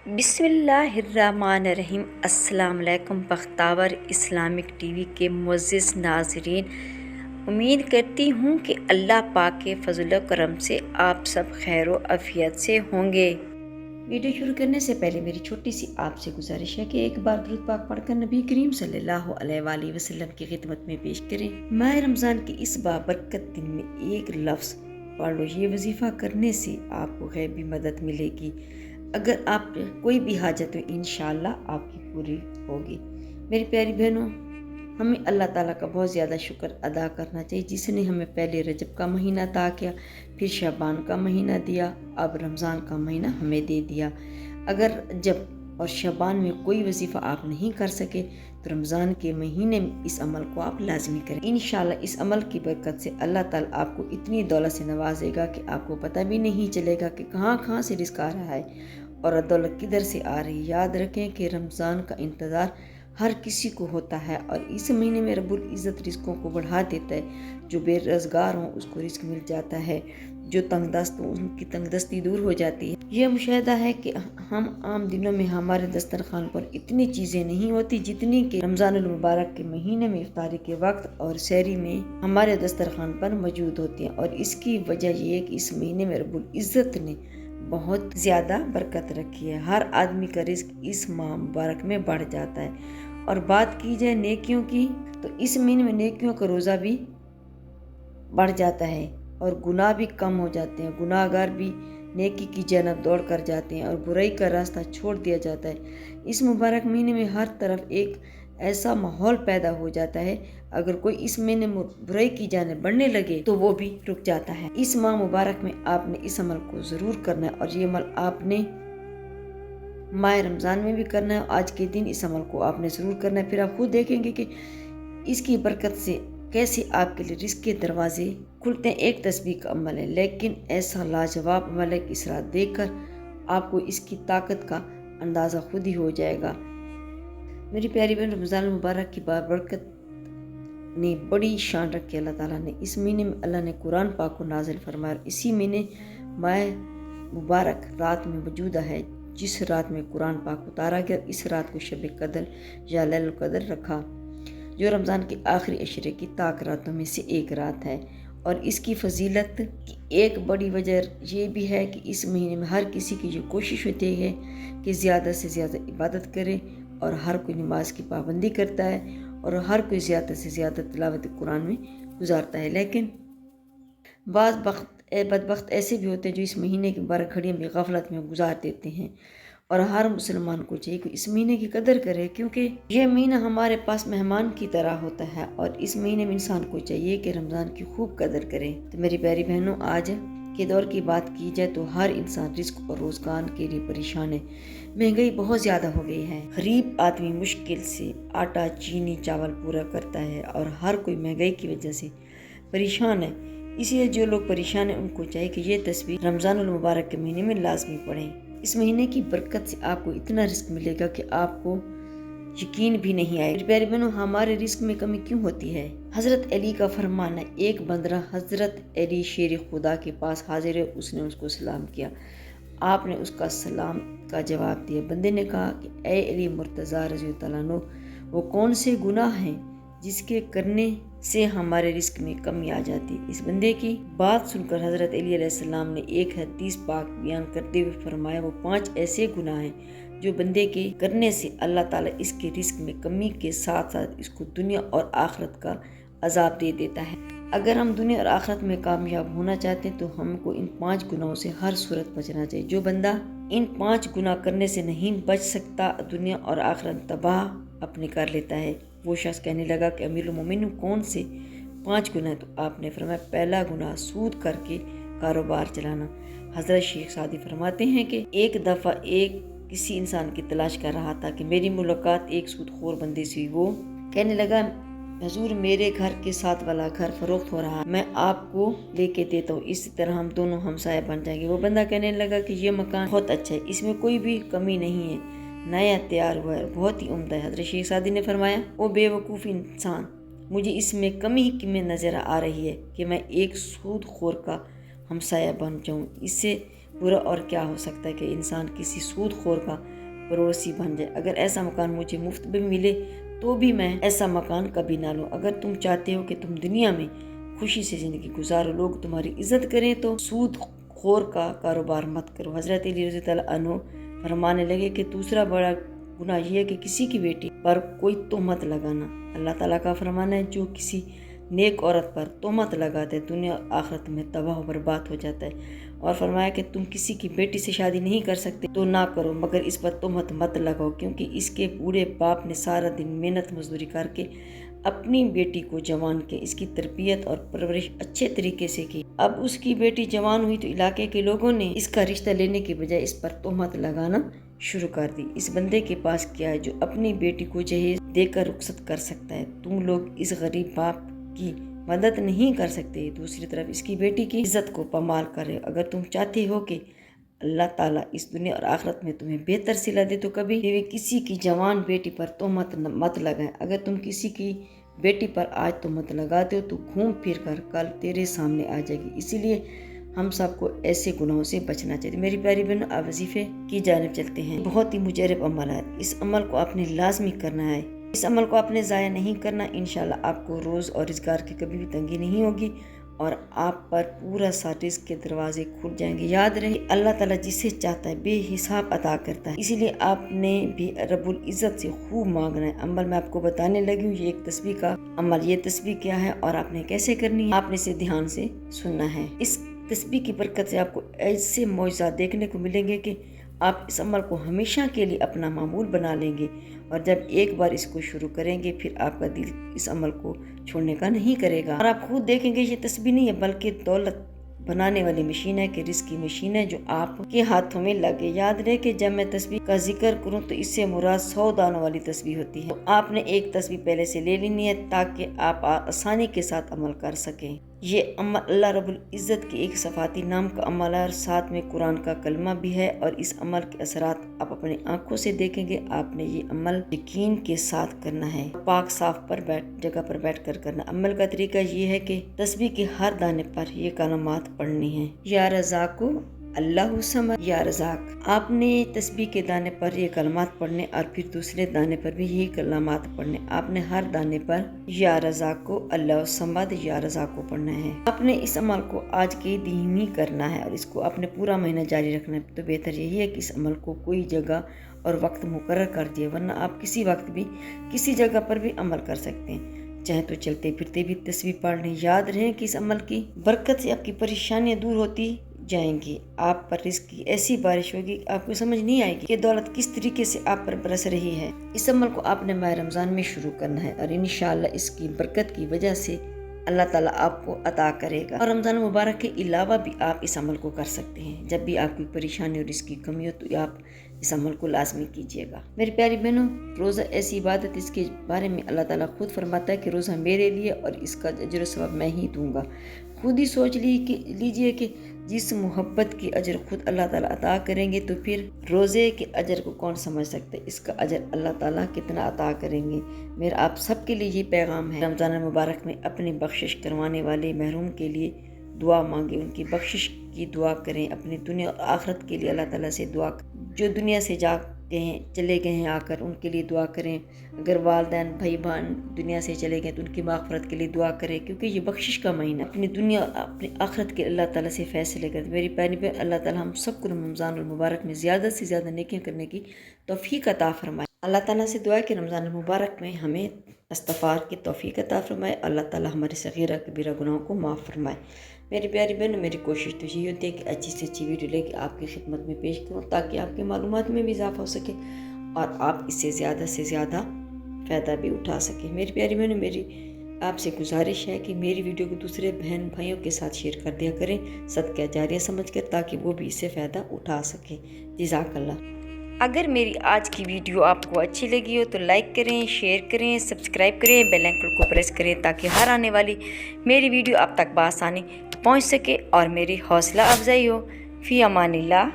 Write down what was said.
بسم اللہ الرحمن الرحیم۔ السلام علیکم بختاور اسلامک ٹی وی کے معزز ناظرین، امید کرتی ہوں کہ اللہ پاک کے فضل و کرم سے آپ سب خیر و عافیت سے ہوں گے۔ ویڈیو شروع کرنے سے پہلے میری چھوٹی سی آپ سے گزارش ہے کہ ایک بار درود پاک پڑھ کر نبی کریم صلی اللہ علیہ وآلہ وسلم کی خدمت میں پیش کریں۔ ماہ رمضان کے اس بابرکت دن میں ایک لفظ پڑھ لو، یہ وظیفہ کرنے سے آپ کو غیبی مدد ملے گی۔ اگر آپ کوئی بھی حاجت ہو انشاءاللہ آپ کی پوری ہوگی۔ میری پیاری بہنوں، ہمیں اللہ تعالیٰ کا بہت زیادہ شکر ادا کرنا چاہیے، جس نے ہمیں پہلے رجب کا مہینہ عطا کیا، پھر شعبان کا مہینہ دیا، اب رمضان کا مہینہ ہمیں دے دیا۔ اگر رجب اور شعبان میں کوئی وظیفہ آپ نہیں کر سکے تو رمضان کے مہینے میں اس عمل کو آپ لازمی کریں۔ انشاءاللہ اس عمل کی برکت سے اللہ تعالیٰ آپ کو اتنی دولت سے نوازے گا کہ آپ کو پتہ بھی نہیں چلے گا کہ کہاں سے رزق آ رہا ہے اور دولت کدھر سے آ رہی ہے۔ یاد رکھیں کہ رمضان کا انتظار ہر کسی کو ہوتا ہے اور اس مہینے میں رب العزت رزقوں کو بڑھا دیتا ہے۔ جو بے روزگار ہوں اس کو رزق مل جاتا ہے، جو تنگ دست ہوں ان کی تنگ دستی دور ہو جاتی ہے۔ یہ مشاہدہ ہے کہ ہم عام دنوں میں ہمارے دسترخوان پر اتنی چیزیں نہیں ہوتی جتنی کہ رمضان المبارک کے مہینے میں افطاری کے وقت اور سحری میں ہمارے دسترخوان پر موجود ہوتی ہیں، اور اس کی وجہ یہ ہے کہ اس مہینے میں رب العزت نے بہت زیادہ برکت رکھی ہے۔ ہر آدمی کا رزق اس ماہ مبارک میں بڑھ جاتا ہے۔ اور بات کی جائے نیکیوں کی تو اس مہینے میں نیکیوں کا روزہ بھی بڑھ جاتا ہے اور گناہ بھی کم ہو جاتے ہیں۔ گناہ گار بھی نیکی کی جانب دوڑ کر جاتے ہیں اور برائی کا راستہ چھوڑ دیا جاتا ہے۔ اس مبارک مہینے میں ہر طرف ایک ایسا ماحول پیدا ہو جاتا ہے، اگر کوئی اس مہینے میں برائی کی جانب بڑھنے لگے تو وہ بھی رک جاتا ہے۔ اس ماہ مبارک میں آپ نے اس عمل کو ضرور کرنا ہے، اور یہ عمل آپ نے ماہ رمضان میں بھی کرنا ہے۔ آج کے دن اس عمل کو آپ نے ضرور کرنا ہے، پھر آپ خود دیکھیں گے کہ اس کی برکت سے کیسے آپ کے لیے رزق کے دروازے کھلتے ہیں۔ ایک تسبیح کا عمل ہے لیکن ایسا لاجواب عمل ہے کہ اس رات دیکھ کر آپ کو اس کی طاقت کا اندازہ خود ہی ہو جائے گا۔ میری پیاری بہن، رمضان المبارک کی بابرکت نے بڑی شان رکھی اللہ تعالیٰ نے۔ اس مہینے میں اللہ نے قرآن پاک کو نازل فرمایا، اور اسی مہینے ماہ مبارک رات میں موجودہ ہے جس رات میں قرآن پاک اتارا گیا۔ اس رات کو شب قدر یا لیلۃ القدر رکھا، جو رمضان کے آخری عشرے کی طاق راتوں میں سے ایک رات ہے۔ اور اس کی فضیلت کی ایک بڑی وجہ یہ بھی ہے کہ اس مہینے میں ہر کسی کی جو کوشش ہوتی ہے کہ زیادہ سے زیادہ عبادت کرے، اور ہر کوئی نماز کی پابندی کرتا ہے اور ہر کوئی زیادہ سے زیادہ تلاوت قرآن میں گزارتا ہے، لیکن بعض بدبخت ایسے بھی ہوتے ہیں جو اس مہینے کی 12 گھڑیاں بھی غفلت میں گزار دیتے ہیں۔ اور ہر مسلمان کو چاہیے کہ اس مہینے کی قدر کرے، کیونکہ یہ مہینہ ہمارے پاس مہمان کی طرح ہوتا ہے، اور اس مہینے میں انسان کو چاہیے کہ رمضان کی خوب قدر کرے۔ تو میری پیاری بہنوں، آج کے دور کی بات کی جائے تو ہر انسان رزق اور روزگار کے لیے پریشان ہے۔ مہنگائی بہت زیادہ ہو گئی ہے، غریب آدمی مشکل سے آٹا چینی چاول پورا کرتا ہے، اور ہر کوئی مہنگائی کی وجہ سے پریشان ہے۔ اس لیے جو لوگ پریشان ہیں ان کو چاہیے کہ یہ تسبیح رمضان المبارک کے مہینے میں لازمی پڑھیں۔ اس مہینے کی برکت سے آپ کو اتنا رزق ملے گا کہ آپ کو یقین بھی نہیں آئے گا۔ پیارے بہنوں، ہمارے رزق میں کمی کیوں ہوتی ہے؟ حضرت علی کا فرمان ہے، ایک بندہ حضرت علی شیر خدا کے پاس حاضر ہے، اس نے اس کو سلام کیا، آپ نے اس کا سلام کا جواب دیا۔ بندے نے کہا کہ اے علی مرتضیٰ رضی اللہ عنہ، وہ کون سے گناہ ہیں جس کے کرنے سے ہمارے رزق میں کمی آ جاتی؟ اس بندے کی بات سن کر حضرت علی علیہ السلام نے ایک حدیث پاک بیان کرتے ہوئے فرمایا، وہ 5 ایسے گناہ ہیں جو بندے کے کرنے سے اللہ تعالیٰ اس کے رزق میں کمی کے ساتھ ساتھ اس کو دنیا اور آخرت کا عذاب دے دیتا ہے۔ اگر ہم دنیا اور آخرت میں کامیاب ہونا چاہتے ہیں تو ہم کو ان 5 گناہوں سے ہر صورت بچنا چاہیے۔ جو بندہ ان 5 گناہ کرنے سے نہیں بچ سکتا، دنیا اور آخرت تباہ اپنے کر لیتا ہے۔ وہ شخص کہنے لگا کہ امیر المومنین کون سے 5 گناہ؟ تو آپ نے فرمایا، پہلا گناہ سود کر کے کاروبار چلانا۔ حضرت شیخ سعدی فرماتے ہیں کہ ایک دفعہ کسی انسان کی تلاش کر رہا تھا کہ میری ملاقات ایک سود خور بندے سے ہوئی۔ وہ کہنے لگا، حضور میرے گھر کے ساتھ والا گھر فروخت ہو رہا ہے، میں آپ کو لے کے دیتا ہوں، اسی طرح ہم دونوں ہمسایہ بن جائیں گے۔ وہ بندہ کہنے لگا کہ یہ مکان بہت اچھا ہے، اس میں کوئی بھی کمی نہیں ہے، نیا تیار ہوا ہے، بہت ہی عمدہ ہے۔ حضرت شیخ سعدی نے فرمایا، او بے وقوف انسان، مجھے اس میں کمی نظر آ رہی ہے کہ میں ایک سود خور کا ہمسایہ بن جاؤں، اس سے برا اور کیا ہو سکتا ہے کہ انسان کسی سود خور کا پڑوسی بن جائے۔ اگر ایسا مکان مجھے مفت میں ملے تو بھی میں ایسا مکان کبھی نہ لوں۔ اگر تم چاہتے ہو کہ تم دنیا میں خوشی سے زندگی گزارو، لوگ تمہاری عزت کریں، تو سود خور کا کاروبار مت کرو۔ حضرت علی رضی اللہ عنہ فرمانے لگے کہ دوسرا بڑا گناہ یہ ہے کہ کسی کی بیٹی پر کوئی تہمت لگانا۔ اللہ تعالیٰ کا فرمانا ہے جو کسی نیک عورت پر تہمت لگاتا ہے دنیا اور آخرت میں تباہ و برباد ہو جاتا ہے۔ اور فرمایا کہ تم کسی کی بیٹی سے شادی نہیں کر سکتے تو نہ کرو، مگر اس پر تہمت مت لگاؤ، کیونکہ اس کے بوڑھے باپ نے سارا دن محنت مزدوری کر کے اپنی بیٹی کو جوان کے اس کی تربیت اور پرورش اچھے طریقے سے کی۔ اب اس کی بیٹی جوان ہوئی تو علاقے کے لوگوں نے اس کا رشتہ لینے کے بجائے اس پر تہمت لگانا شروع کر دی۔ اس بندے کے پاس کیا ہے جو اپنی بیٹی کو جہیز دے کر رخصت کر سکتا ہے؟ تم لوگ اس غریب باپ کی مدد نہیں کر سکتے، دوسری طرف اس کی بیٹی کی عزت کو پامال کرے۔ اگر تم چاہتے ہو کہ اللہ تعالیٰ اس دنیا اور آخرت میں تمہیں بہتر صلہ دے تو کبھی کسی کی جوان بیٹی پر تہمت مت لگائیں۔ اگر تم کسی کی بیٹی پر آج تہمت لگاتے ہو تو گھوم پھر کر کل تیرے سامنے آ جائے گی۔ اسی لیے ہم سب کو ایسے گناہوں سے بچنا چاہیے۔ میری پیاری بہنوں، آپ وظیفے کی جانب چلتے ہیں۔ بہت ہی مجرب عمل ہے، اس عمل کو آپ نے لازمی کرنا ہے، اس عمل کو آپ نے ضائع نہیں کرنا۔ انشاءاللہ آپ کو روز اور روزگار کی کبھی بھی تنگی نہیں ہوگی اور آپ پر پورا سا رزق کے دروازے کھل جائیں گے۔ یاد رہے اللہ تعالیٰ جسے چاہتا ہے بے حساب عطا کرتا ہے، اسی لیے آپ نے بھی رب العزت سے خوب مانگنا ہے۔ عمل میں آپ کو بتانے لگی ہوں، یہ ایک تسبیح کا عمل۔ یہ تسبیح کیا ہے اور آپ نے کیسے کرنی ہے، آپ نے اسے دھیان سے سننا ہے۔ اس تسبیح کی برکت سے آپ کو ایسے معجزات دیکھنے کو ملیں گے کہ آپ اس عمل کو ہمیشہ کے لیے اپنا معمول بنا لیں گے، اور جب ایک بار اس کو شروع کریں گے پھر آپ کا دل اس عمل کو چھوڑنے کا نہیں کرے گا۔ اور آپ خود دیکھیں گے یہ تسبیح نہیں ہے بلکہ دولت بنانے والی مشین ہے، کہ رزق کی مشین ہے جو آپ کے ہاتھوں میں لگے۔ یاد رہے کہ جب میں تسبیح کا ذکر کروں تو اس سے مراد 100 دانوں والی تسبیح ہوتی ہے۔ تو آپ نے ایک تسبیح پہلے سے لے لینی ہے تاکہ آپ آسانی کے ساتھ عمل کر سکیں۔ یہ عمل اللہ رب العزت کی ایک صفاتی نام کا عمل ہے اور ساتھ میں قرآن کا کلمہ بھی ہے، اور اس عمل کے اثرات آپ اپنی آنکھوں سے دیکھیں گے۔ آپ نے یہ عمل یقین کے ساتھ کرنا ہے، پاک صاف جگہ پر بیٹھ کر کرنا۔ عمل کا طریقہ یہ ہے کہ تسبیح کے ہر دانے پر یہ کلمات پڑھنی ہیں: یا رزاق اللہ صمد، یا رزاق۔ آپ نے تسبیح کے دانے پر یہ کلمات پڑھنے اور پھر دوسرے دانے پر بھی یہی کلمات پڑھنے۔ آپ نے ہر دانے پر یا رزاق اللہ صمد، یا رزاق پڑھنا ہے۔ آپ نے اس عمل کو آج کے دن ہی کرنا ہے اور اس کو آپ نے پورا مہینہ جاری رکھنا ہے۔ تو بہتر یہی ہے کہ اس عمل کو کوئی جگہ اور وقت مقرر کر دیے، ورنہ آپ کسی وقت بھی کسی جگہ پر بھی عمل کر سکتے ہیں، چاہے تو چلتے پھرتے بھی تسبیح پڑھ لیں۔ یاد رہیں کہ اس عمل کی برکت سے آپ کی پریشانیاں دور ہوتی جائیں گی، آپ پر رزق کی ایسی بارش ہوگی کہ آپ کو سمجھ نہیں آئے گی کہ دولت کس طریقے سے آپ پر برس رہی ہے۔ اس عمل کو آپ نے ماہ رمضان میں شروع کرنا ہے اور انشاءاللہ اس کی برکت کی وجہ سے اللہ تعالیٰ آپ کو عطا کرے گا۔ اور رمضان مبارک کے علاوہ بھی آپ اس عمل کو کر سکتے ہیں، جب بھی آپ کی پریشانی اور رزق کی کمی ہو تو آپ اس عمل کو لازمی کیجیے گا۔ میری پیاری بہنوں، روزہ ایسی عبادت اس کے بارے میں اللہ تعالیٰ خود فرماتا ہے کہ روزہ میرے لیے اور اس کا اجر و ثواب میں ہی دوں گا۔ خود ہی سوچ لیجیے کہ جس محبت کی اجر خود اللہ تعالیٰ عطا کریں گے تو پھر روزے کے اجر کو کون سمجھ سکتے، اس کا اجر اللہ تعالیٰ کتنا عطا کریں گے۔ میرا آپ سب کے لیے یہ پیغام ہے، رمضان المبارک میں اپنی بخشش کروانے والے محروم کے لیے دعا مانگیں، ان کی بخشش کی دعا کریں، اپنی دنیا اور آخرت کے لیے اللہ تعالیٰ سے دعا کریں۔ جو دنیا سے چلے گئے ہیں آ کر ان کے لیے دعا کریں، اگر والدین بھائی بہن دنیا سے چلے گئے تو ان کی مغفرت کے لیے دعا کریں، کیونکہ یہ بخشش کا مہینہ اپنی دنیا اور اپنی آخرت کے اللہ تعالیٰ سے فیصلے کریں۔ میری پیاری بہن، اللہ تعالیٰ ہم سب کو رمضان المبارک میں زیادہ سے زیادہ نیکیاں کرنے کی توفیق عطا فرمائے۔ اللہ تعالیٰ سے دعا ہے کہ رمضان المبارک میں ہمیں استغفار کی توفیق عطا فرمائے، اللہ تعالیٰ ہمارے صغیرہ کبیرہ گناہوں کو معاف فرمائے۔ میری پیاری بہن، میری کوشش تو یہی ہوتی ہے کہ اچھی سے اچھی ویڈیو لے کے آپ کی خدمت میں پیش کروں تاکہ آپ کی معلومات میں بھی اضافہ ہو سکے اور آپ اس سے زیادہ فائدہ بھی اٹھا سکیں۔ میری پیاری بہن، میری آپ سے گزارش ہے کہ میری ویڈیو کو دوسرے بہن بھائیوں کے ساتھ شیئر کر دیا کریں صدقہ جاریہ سمجھ کر، تاکہ وہ بھی اس سے فائدہ اٹھا سکیں۔ جزاک اللہ۔ اگر میری آج کی ویڈیو آپ کو اچھی لگی ہو تو لائک کریں، شیئر کریں، سبسکرائب کریں، بیل آئیکن کو پریس کریں تاکہ ہر آنے والی میری ویڈیو آپ تک بآسانی پہنچ سکے اور میری حوصلہ افزائی ہو۔ فی امان اللہ۔